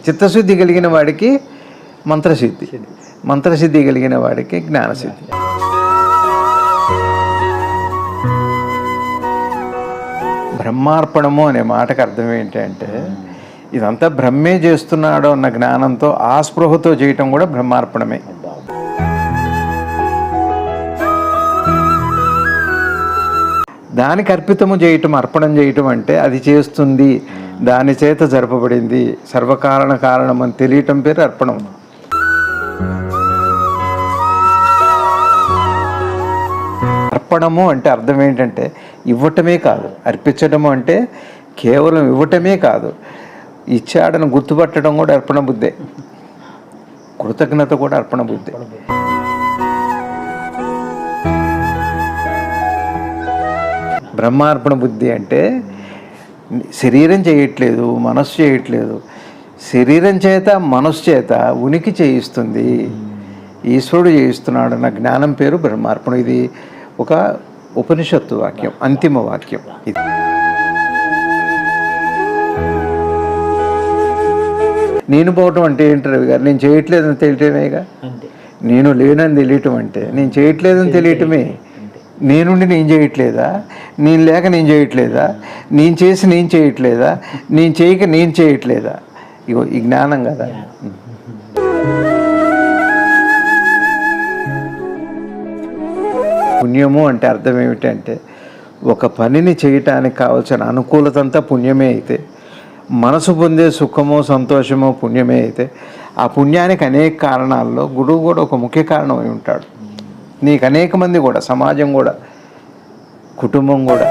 చిత్తశుద్ధి కలిగిన వాడికి మంత్రసిద్ధి, మంత్రసిద్ధి కలిగిన వాడికి జ్ఞానసిద్ధి. బ్రహ్మార్పణము అనే మాటకు అర్థం ఏంటంటే ఇదంతా బ్రహ్మే చేస్తున్నాడు అన్న జ్ఞానంతో ఆ స్పృహతో చేయటం కూడా బ్రహ్మార్పణమే. దానికి అర్పితము చేయటం, అర్పణం చేయటం అంటే అది చేస్తుంది, దాని చేత జరపబడింది, సర్వకారణ కారణం అని తెలియటం పేరు అర్పణం. అర్పణము అంటే అర్థం ఏంటంటే ఇవ్వటమే కాదు, అర్పించడము అంటే కేవలం ఇవ్వటమే కాదు, ఇచ్చాడని గుర్తుపట్టడం కూడా అర్పణ బుద్ధే, కృతజ్ఞత కూడా అర్పణ బుద్ధే. బ్రహ్మార్పణ బుద్ధి అంటే శరీరం చేయట్లేదు, మనస్సు చేయట్లేదు, శరీరం చేత మనస్సు చేత ఉనికి చేయిస్తుంది, ఈశ్వరుడు చేయిస్తున్నాడు అన్న జ్ఞానం పేరు బ్రహ్మార్పణ. ఇది ఒక ఉపనిషత్తు వాక్యం, అంతిమ వాక్యం ఇది. నేను పోవటం అంటే ఏంటి రవి గారు? నేను చేయట్లేదని తెలియటమేగా. నేను లేనని తెలియటం అంటే నేను చేయట్లేదని తెలియటమే. నేనుండి నేను చేయట్లేదా? నేను లేక నేను చేయట్లేదా? నేను చేసి నేను చేయట్లేదా? నేను చేయక నేను చేయట్లేదా? ఇగో ఈ జ్ఞానం కదా. పుణ్యము అంటే అర్థం ఏమిటంటే ఒక పనిని చేయటానికి కావాల్సిన అనుకూలత అంతా పుణ్యమే అయితే, మనసు పొందే సుఖమో సంతోషమో పుణ్యమే అయితే, ఆ పుణ్యానికి అనేక కారణాల్లో గురువు కూడా ఒక ముఖ్య కారణం అయి ఉంటాడు. నీకు అనేక మంది కూడా, సమాజం కూడా, కుటుంబం కూడా